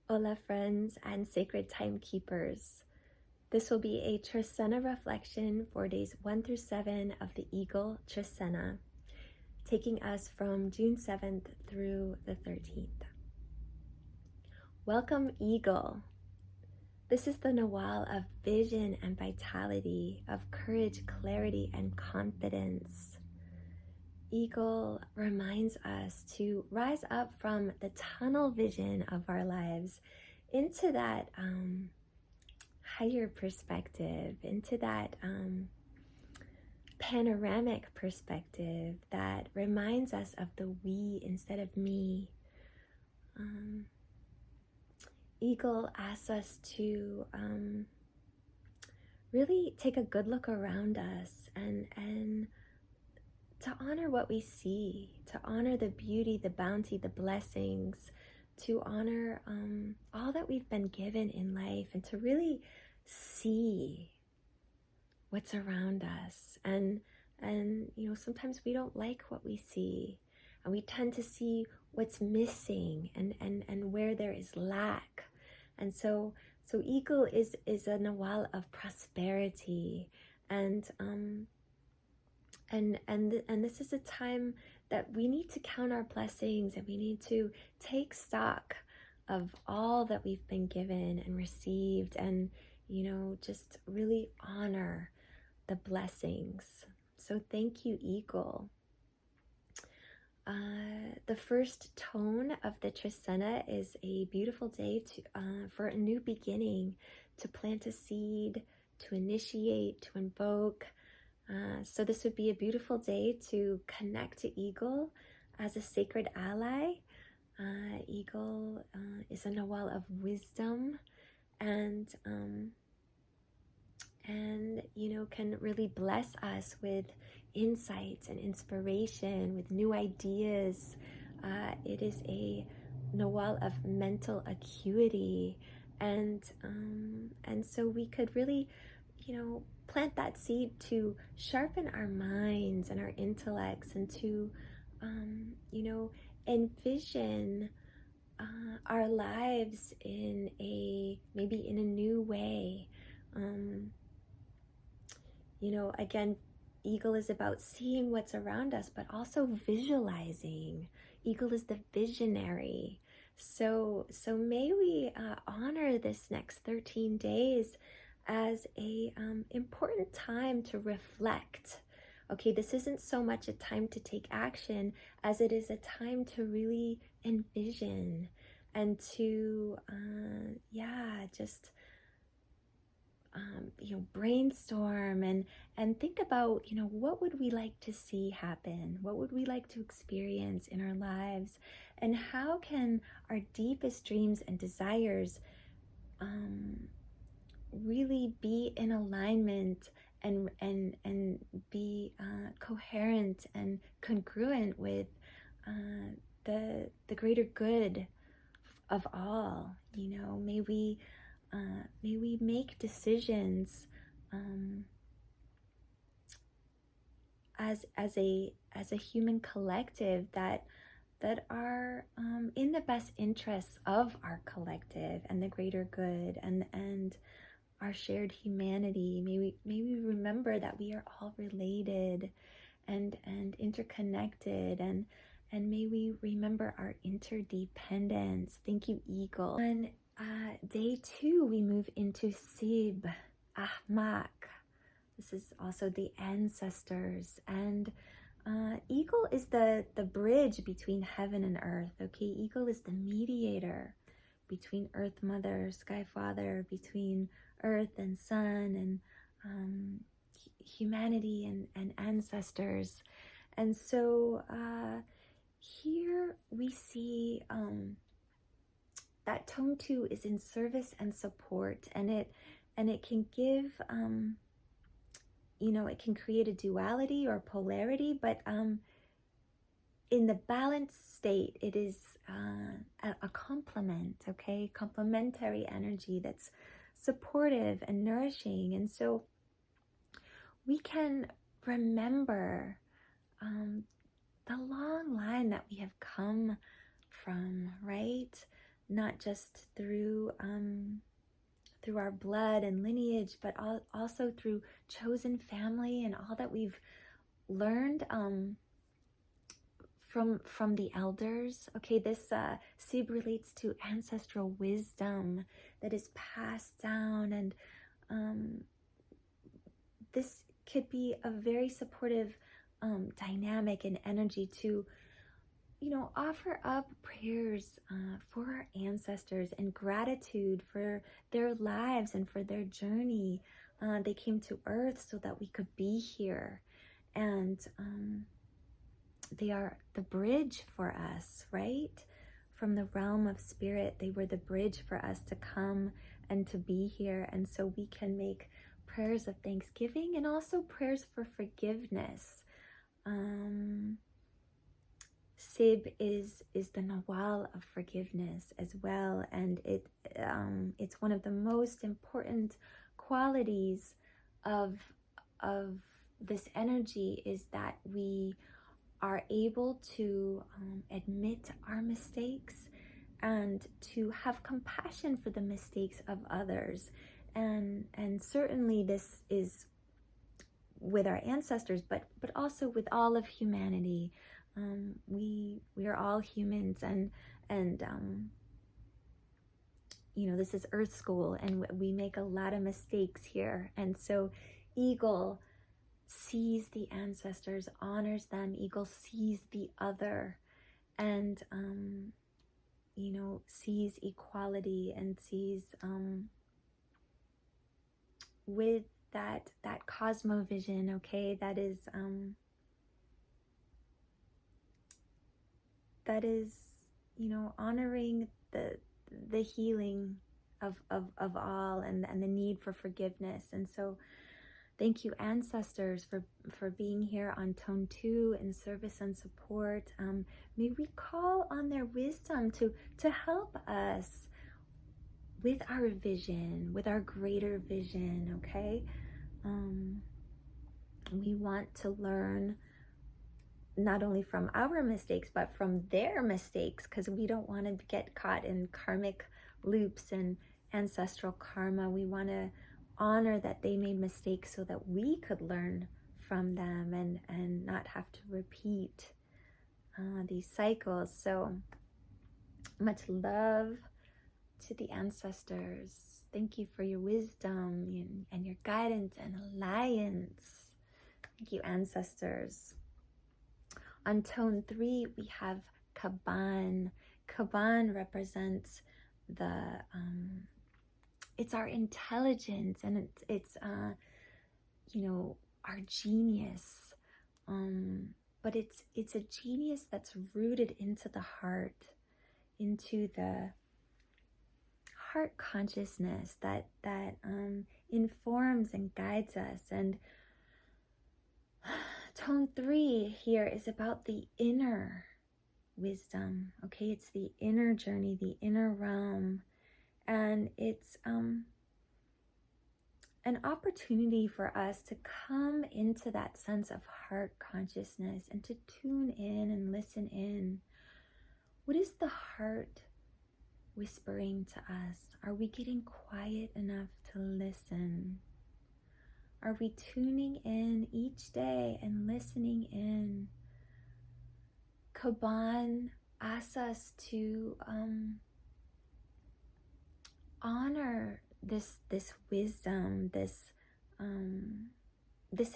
Hola friends and sacred timekeepers. This will be a Trecena reflection for days 1 through 7 of the Eagle Trecena, taking us from June 7th through the 13th. Welcome, Eagle. This is the Nagual of vision and vitality, of courage, clarity, and confidence. Eagle reminds us to rise up from the tunnel vision of our lives into that higher perspective, into that panoramic perspective that reminds us of the we instead of me. Eagle asks us to really take a good look around us and to honor what we see, to honor the beauty, the bounty, the blessings, to honor all that we've been given in life, and to really see what's around us. And sometimes we don't like what we see, and we tend to see what's missing and where there is lack. And so Eagle is a Nagual of prosperity, and this is a time that we need to count our blessings, and we need to take stock of all that we've been given and received, and just really honor the blessings. So thank you, Eagle. The first tone of the Trecena is a beautiful day for a new beginning, to plant a seed, to initiate, to invoke. So this would be a beautiful day to connect to Eagle as a sacred ally. Eagle is a Nagual of wisdom, and can really bless us with insights and inspiration, with new ideas. It is a Nagual of mental acuity, and so we could really plant that seed to sharpen our minds and our intellects, and to envision our lives maybe in a new way. Again, Eagle is about seeing what's around us, but also visualizing. Eagle is the visionary. So may we honor this next 13 days as a important time to reflect. Okay, this isn't so much a time to take action as it is a time to really envision, and to just brainstorm and think about what would we like to see happen, what would we like to experience in our lives, and how can our deepest dreams and desires really be in alignment and be coherent and congruent with the greater good of all. May we make decisions as a human collective that are in the best interests of our collective and the greater good and our shared humanity. May we remember that we are all related and interconnected, and may we remember our interdependence. Thank you, Eagle. On day 2, we move into Sib, Ahmak. This is also the ancestors, and Eagle is the bridge between heaven and earth. Okay, Eagle is the mediator between Earth Mother, Sky Father, between Earth and Sun, and humanity and ancestors. And so here we see that tone 2 is in service and support, and it can give it can create a duality or polarity, but in the balanced state, it is a complement, okay? Complementary energy that's supportive and nourishing. And so we can remember the long line that we have come from, right? not just through our blood and lineage, but also through chosen family and all that we've learned from the elders. Okay, this sib relates to ancestral wisdom that is passed down, and this could be a very supportive dynamic and energy to, offer up prayers for our ancestors and gratitude for their lives and for their journey. They came to earth so that we could be here, and they are the bridge for us, right? From the realm of spirit, they were the bridge for us to come and to be here. And so we can make prayers of thanksgiving and also prayers for forgiveness. Sib is the Nagual of forgiveness as well, and it's one of the most important qualities of this energy, is that we are able to admit our mistakes and to have compassion for the mistakes of others, and certainly this is with our ancestors, but also with all of humanity. We are all humans, and this is Earth School, and we make a lot of mistakes here. And so Eagle sees the ancestors, honors them. Eagle sees the other, and sees equality, and sees with that cosmovision. Okay, that is honoring the healing of all, and the need for forgiveness. And so thank you, ancestors, for being here on Tone 2 in service and support. May we call on their wisdom to help us with our vision, with our greater vision, okay? We want to learn not only from our mistakes, but from their mistakes, because we don't want to get caught in karmic loops and ancestral karma. We want to honor that they made mistakes so that we could learn from them and not have to repeat these cycles. So much love to the ancestors. Thank you for your wisdom and your guidance and alliance. Thank you, ancestors. On Tone 3, we have Kaban. Kaban represents it's our intelligence, and it's our genius. But it's a genius that's rooted into the heart, into the heart consciousness that informs and guides us. And Tone 3 here is about the inner wisdom. Okay, it's the inner journey, the inner realm, and it's an opportunity for us to come into that sense of heart consciousness and to tune in and listen in. What is the heart whispering to us? Are we getting quiet enough to listen? Are we tuning in each day and listening in? Kaban asks us to honor this wisdom, this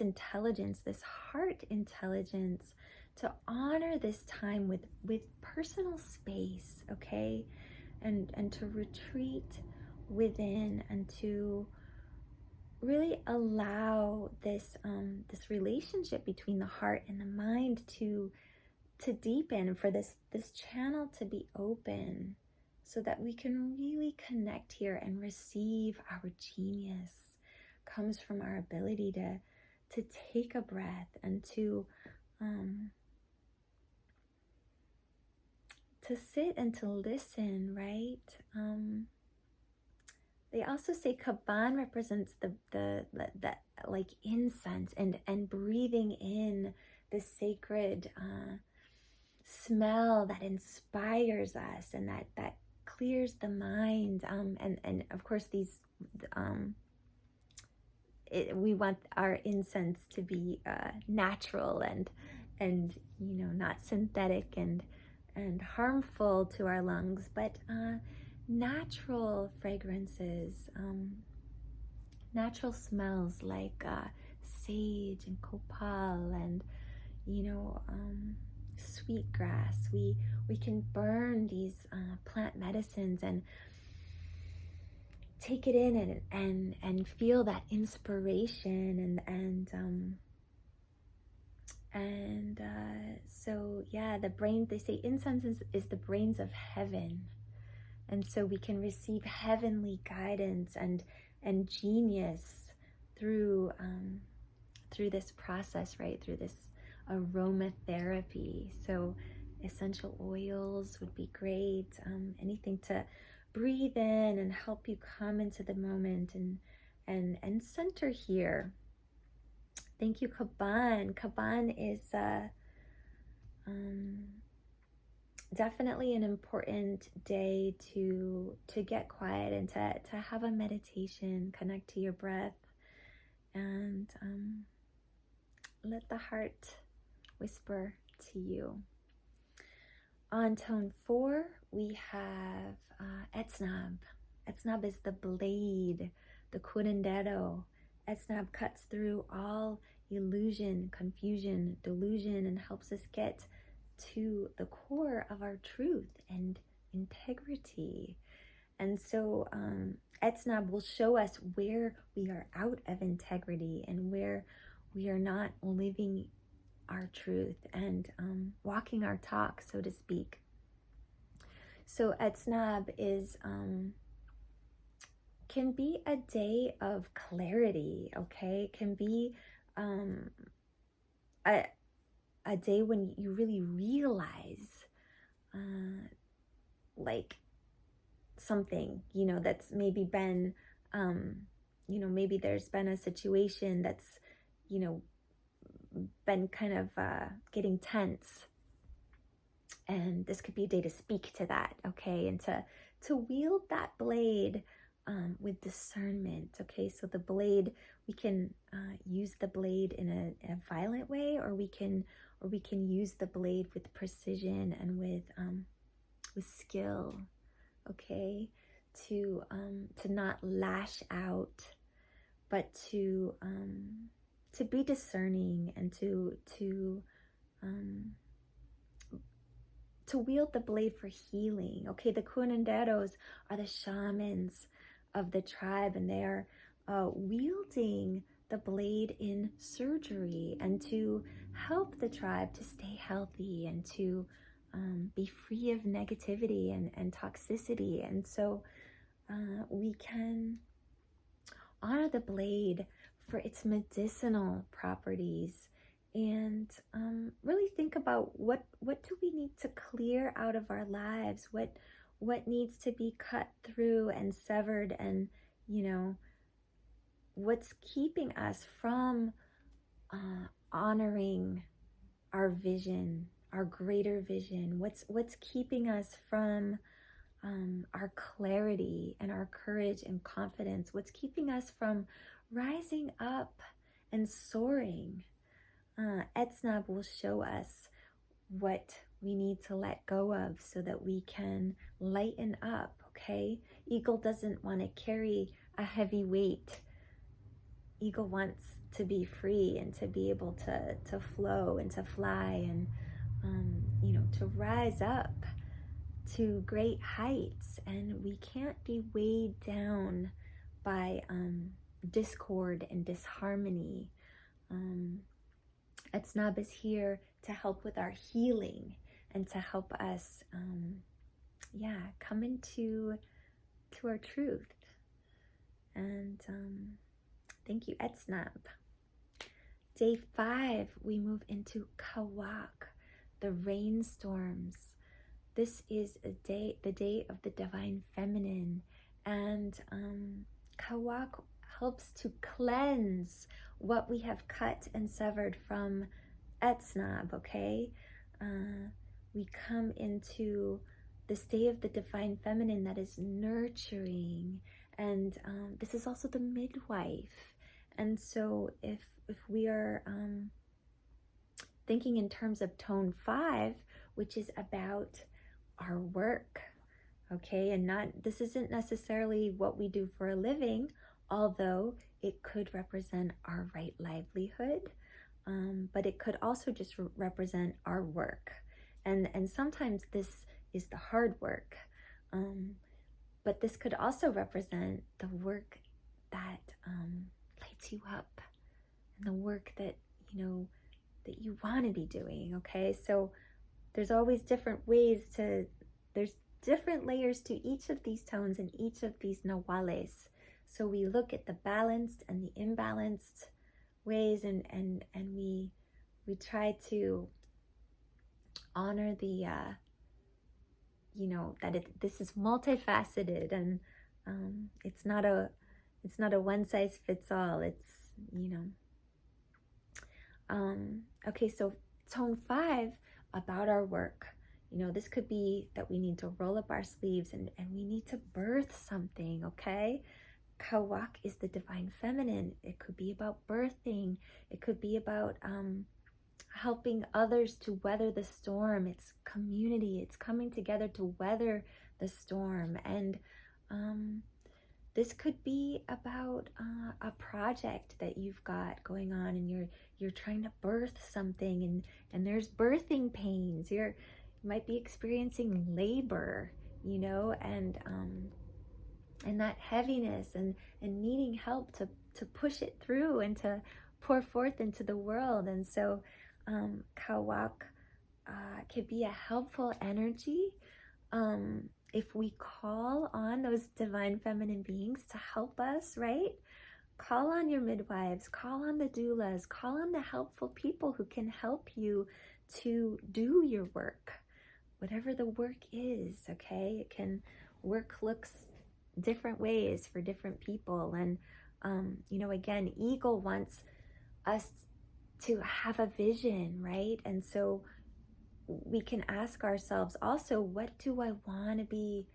intelligence, this heart intelligence, to honor this time with personal space, okay, and to retreat within, and to really allow this relationship between the heart and the mind to deepen, for this channel to be open, so that we can really connect here and receive our genius. Comes from our ability to take a breath and to sit and to listen, right? They also say Kaban represents the like incense and breathing in the sacred smell that inspires us, and that clears the mind, and of course these we want our incense to be natural and not synthetic and harmful to our lungs, but natural fragrances, natural smells like sage and copal and sweetgrass. We can burn these plant medicines and take it in and feel that inspiration so yeah, the brain, they say incense is the brains of heaven, and so we can receive heavenly guidance and genius through this process, right? Through this aromatherapy. So essential oils would be great. Anything to breathe in and help you come into the moment and center here. Thank you, Kaban. Kaban is definitely an important day to get quiet and to have a meditation, connect to your breath, and let the heart whisper to you. On tone 4, we have Etznab. Etznab is the blade, the curandero. Etznab cuts through all illusion, confusion, delusion, and helps us get to the core of our truth and integrity. And so Etznab will show us where we are out of integrity and where we are not living our truth and walking our talk, so to speak. So Etznab is can be a day of clarity, okay? Can be a day when you really realize like something, that's maybe been, maybe there's been a situation that's, been kind of getting tense. And this could be a day to speak to that, okay? And to wield that blade with discernment, okay? So the blade, we can use the blade in a violent way, or we can use the blade with precision and with skill, okay? To not lash out, but to be discerning and to wield the blade for healing. Okay, the curanderos are the shamans of the tribe, and they are wielding the blade in surgery and to help the tribe to stay healthy and to be free of negativity and toxicity. And so we can honor the blade for its medicinal properties and really think about what do we need to clear out of our lives, what needs to be cut through and severed, and what's keeping us from honoring our vision, our greater vision, what's keeping us from our clarity and our courage and confidence, what's keeping us from rising up and soaring. Etznab will show us what we need to let go of so that we can lighten up, okay? Eagle doesn't want to carry a heavy weight. Eagle wants to be free and to be able to flow and to fly and, to rise up to great heights. And we can't be weighed down by discord and disharmony. Etznab is here to help with our healing and to help us, come into our truth. And thank you, Etznab. Day 5, we move into Kawak, the rainstorms. This is the day of the divine feminine, and Kawak helps to cleanse what we have cut and severed from Etznab, okay? We come into this day of the divine feminine that is nurturing. And this is also the midwife. And so if we are thinking in terms of tone 5, which is about our work, okay, and this isn't necessarily what we do for a living, although it could represent our right livelihood, but it could also just represent our work. And sometimes this is the hard work, but this could also represent the work that lights you up, and the work that that you want to be doing. Okay, so there's always different ways there's different layers to each of these tones and each of these nahuales. So we look at the balanced and the imbalanced ways, and we try to honor the that this is multifaceted, and it's not a one size fits all. It's okay, so tone 5, about our work. This could be that we need to roll up our sleeves and we need to birth something, okay? Kawak is the divine feminine. It could be about birthing. It could be about helping others to weather the storm. It's community. It's coming together to weather the storm. And this could be about a project that you've got going on, and you're trying to birth something, and there's birthing pains. You might be experiencing labor, and that heaviness, and needing help to push it through and to pour forth into the world. And so Kawak could be a helpful energy if we call on those divine feminine beings to help us, right? Call on your midwives, call on the doulas, call on the helpful people who can help you to do your work, whatever the work is, okay? Work looks different ways for different people. And, again, Eagle wants us to have a vision, right? And so we can ask ourselves also, what do I want to be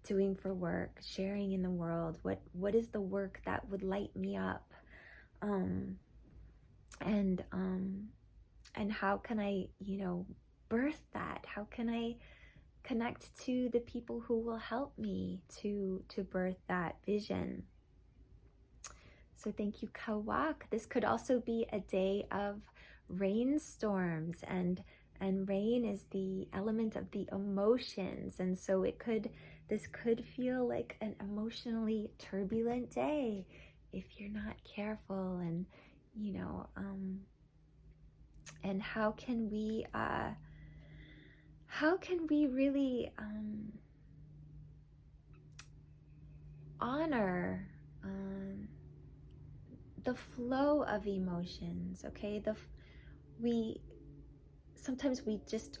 doing for work, sharing in the world? What is the work that would light me up? And how can I, birth that? How can I connect to the people who will help me to birth that vision? So thank you, Kawak. This could also be a day of rainstorms, and rain is the element of the emotions, and so this could feel like an emotionally turbulent day if you're not careful. And and how can we really honor the flow of emotions, okay? Sometimes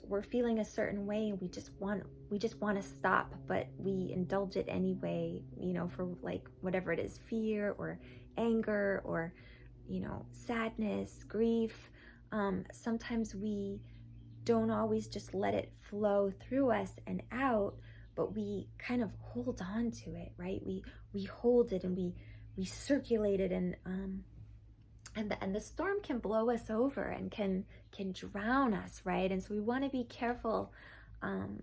we're feeling a certain way, and we just want to stop, but we indulge it anyway, for like whatever it is, fear or anger or sadness, grief. Sometimes we don't always just let it flow through us and out, but we kind of hold on to it, right? We hold it, and we circulate it, and the storm can blow us over and can drown us, right? And so we want to be careful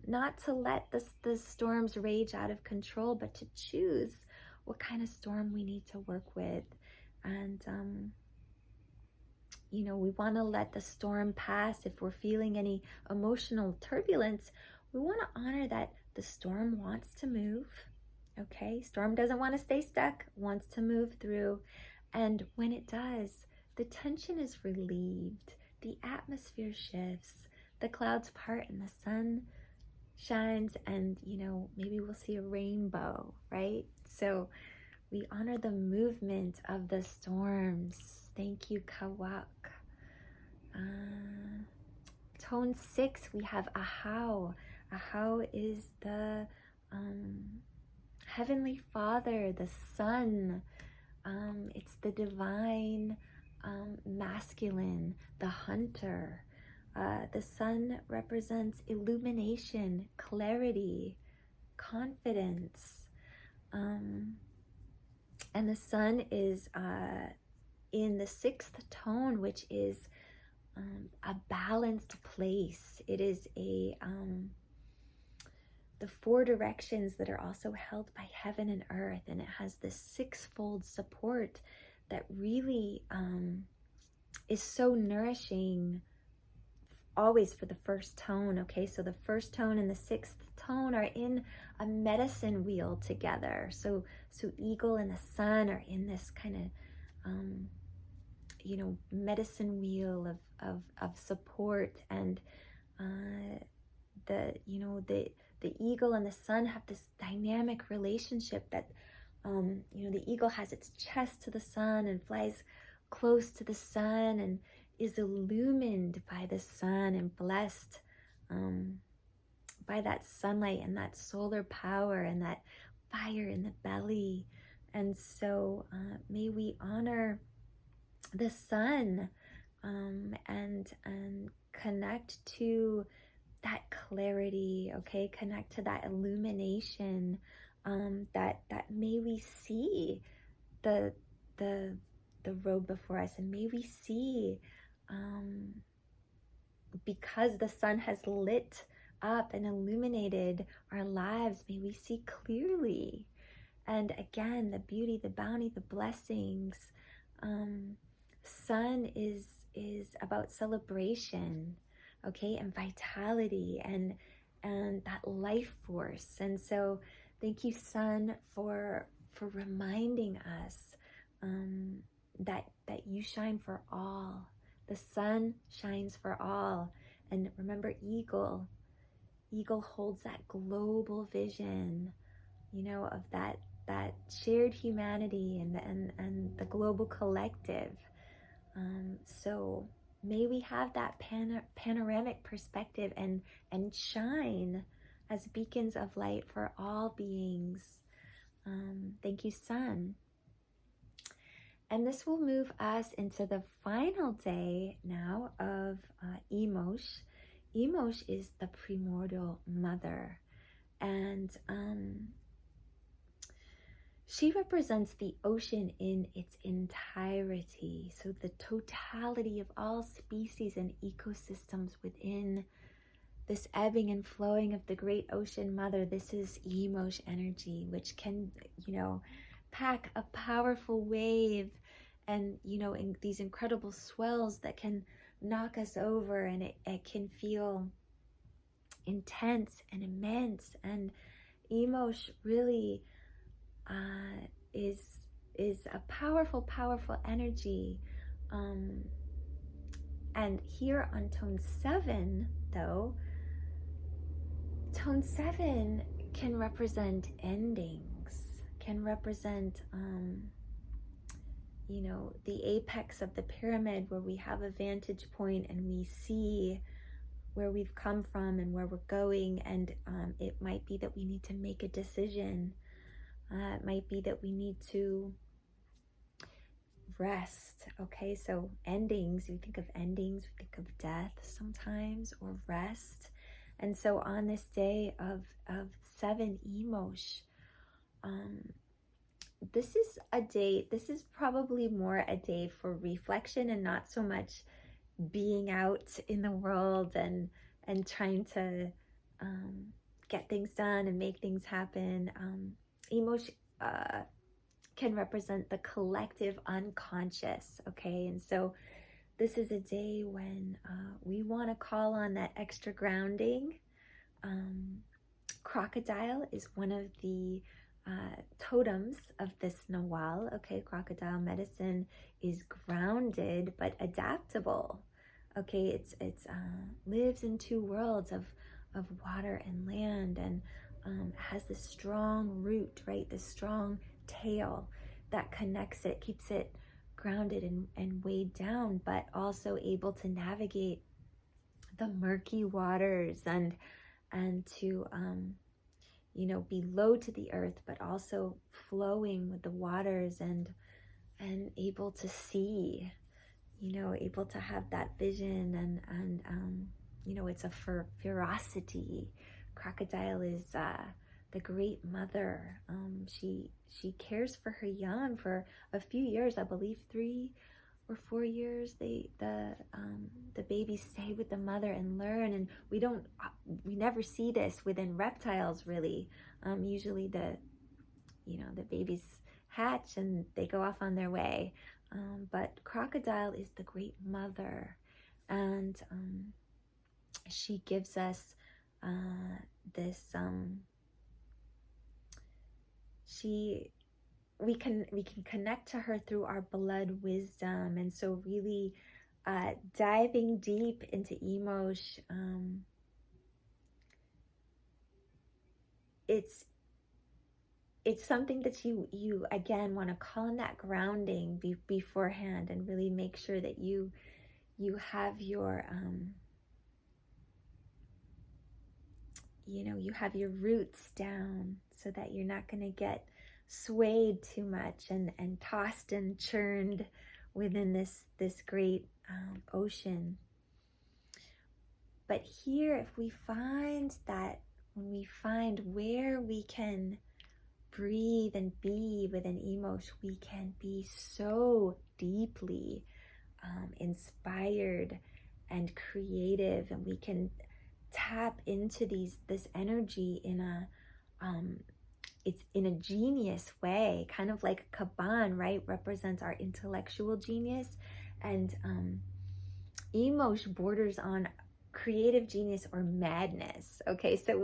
not to let the storms rage out of control, but to choose what kind of storm we need to work with. And we want to let the storm pass. If we're feeling any emotional turbulence, we want to honor that the storm wants to move, okay? Storm doesn't want to stay stuck, wants to move through. And when it does, the tension is relieved, the atmosphere shifts, the clouds part, and the sun shines, and maybe we'll see a rainbow, right? So we honor the movement of the storms. Thank you, Kawak. Tone 6, we have Ahau. Ahau is the Heavenly Father, the Sun. It's the divine masculine, the hunter. The sun represents illumination, clarity, confidence. And the sun is in the sixth tone, which is a balanced place. It is the four directions that are also held by heaven and earth, and it has this sixfold support that really is so nourishing always for the first tone. Okay, so the first tone and the sixth tone are in a medicine wheel together. So eagle and the sun are in this kind of medicine wheel of support, and the eagle and the sun have this dynamic relationship that the eagle has its chest to the sun and flies close to the sun and is illumined by the sun and blessed by that sunlight and that solar power and that fire in the belly. And so may we honor the sun and connect to that clarity, okay? Connect to that illumination, that may we see the road before us, and may we see, because the sun has lit up and illuminated our lives, may we see clearly. And again, the beauty, the bounty, the blessings. Sun is about celebration, okay, and vitality and that life force. And so thank you, sun, for reminding us that you shine for all. The sun shines for all. And remember, eagle holds that global vision, of that shared humanity and the global collective. So may we have that panoramic perspective and shine as beacons of light for all beings. Thank you, sun. And this will move us into the final day now of Emosh. Emosh is the primordial mother, and she represents the ocean in its entirety, so the totality of all species and ecosystems within this ebbing and flowing of the great ocean mother. This is Emosh energy, which can, pack a powerful wave and, in these incredible swells that can knock us over, and it can feel intense and immense. And Emosh really is a powerful energy. And here on tone 7, though, tone 7 can represent endings, can represent the apex of the pyramid, where we have a vantage point and we see where we've come from and where we're going. And it might be that we need to make a decision. It might be that we need to rest. Okay, so endings, we think of endings, we think of death sometimes, or rest. And so on this day of 7 Emosh, this is probably more a day for reflection and not so much being out in the world and trying to get things done and make things happen. Emosh can represent the collective unconscious, okay? And so this is a day when we want to call on that extra grounding. Crocodile is one of the totems of this Nagual, okay? Crocodile medicine is grounded but adaptable, okay? It's lives in two worlds of water and land, and has this strong root, right? This strong tail that connects it, keeps it grounded and weighed down, but also able to navigate the murky waters and to be low to the earth, but also flowing with the waters and able to see able to have that vision, and it's a ferocity. Crocodile is the great mother. She cares for her young for a few years, I believe 3 or 4 years. The babies stay with the mother and learn, and we never see this within reptiles really. Usually the babies hatch and they go off on their way. But crocodile is the great mother, and she gives us this. We can connect to her through our blood wisdom, and so really diving deep into Emosh, it's something that you again want to call in that grounding beforehand, and really make sure that you have your you have your roots down, so that you're not going to get swayed too much and tossed and churned within this great ocean. But here, if we find that, when we find where we can breathe and be within Emosh, we can be so deeply inspired and creative, and we can tap into this energy in a it's in a genius way, kind of like Kaban, right, represents our intellectual genius, and Emosh borders on creative genius or madness. Okay, so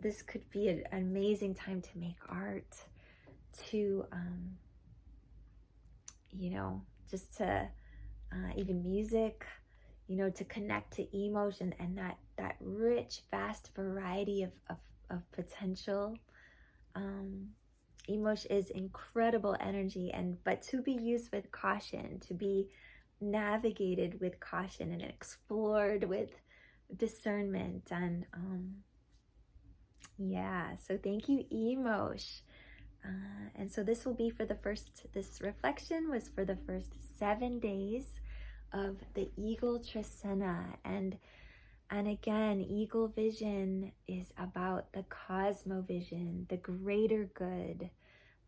this could be an amazing time to make art, to just to even music, to connect to Emosh and that rich, vast variety of potential. Emosh is incredible energy, but to be used with caution, to be navigated with caution and explored with discernment. And so thank you, Emosh. And so this reflection was for the first 7 days of the Eagle Trecena. And again, Eagle Vision is about the cosmovision, the greater good,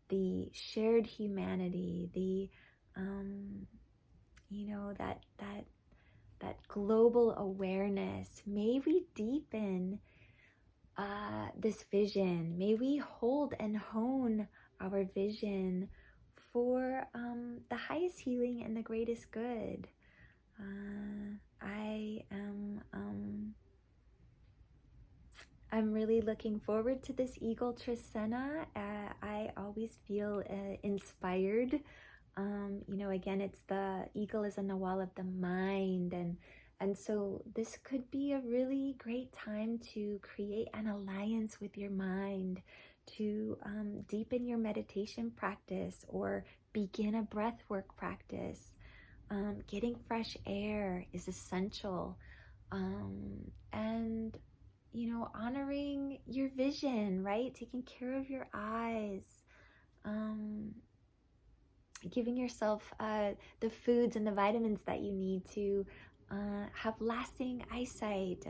the shared humanity, the that global awareness. May we deepen this vision. May we hold and hone our vision for the highest healing and the greatest good. I'm really looking forward to this Eagle Trecena. I always feel inspired. Again, it's the eagle is a Nagual of the mind, and so this could be a really great time to create an alliance with your mind, to deepen your meditation practice, or begin a breathwork practice. Getting fresh air is essential, and honoring your vision, right? Taking care of your eyes, giving yourself the foods and the vitamins that you need to have lasting eyesight,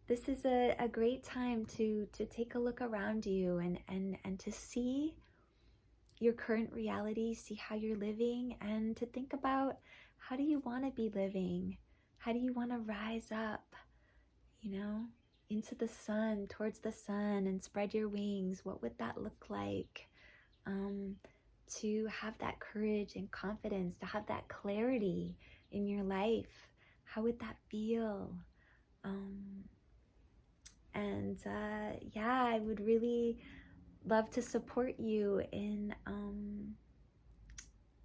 this is a great time to take a look around you and to see your current reality, see how you're living, and to think about, how do you want to be living? How do you want to rise up, into the sun, towards the sun, and spread your wings? What would that look like? To have that courage and confidence, to have that clarity in your life. How would that feel? I would really love to support you in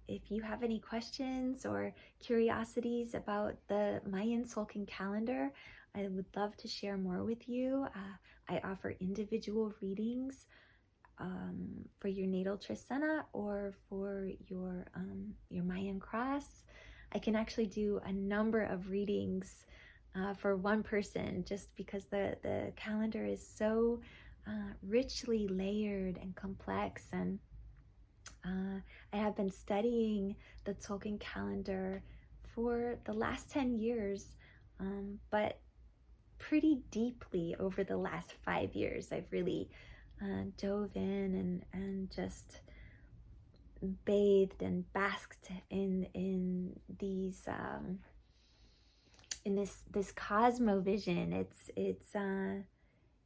if you have any questions or curiosities about the Mayan Tzolk'in Calendar. I would love to share more with you. I offer individual readings for your natal Trecena or for your Mayan cross. I can actually do a number of readings for one person, just because the calendar is so richly layered and complex. And I have been studying the Tzolk'in calendar for the last 10 years, but pretty deeply over the last 5 years. I've really dove in and just bathed and basked in these in this cosmovision.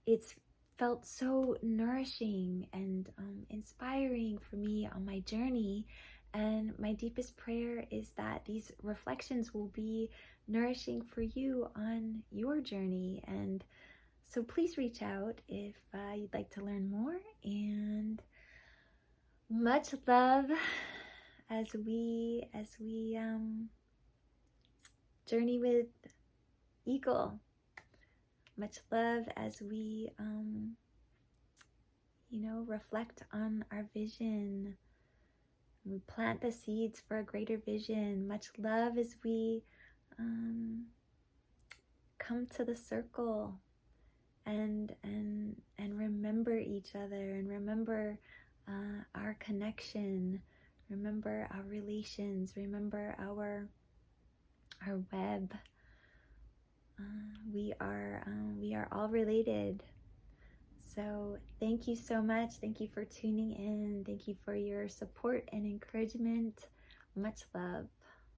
It's felt so nourishing and inspiring for me on my journey. And my deepest prayer is that these reflections will be nourishing for you on your journey. And so please reach out if you'd like to learn more. And much love as we journey with Eagle. Much love as we reflect on our vision. We plant the seeds for a greater vision. Much love as we come to the circle and remember each other, and remember our connection, remember our relations, remember our web. We are all related. So thank you so much. Thank you for tuning in. Thank you for your support and encouragement. Much love.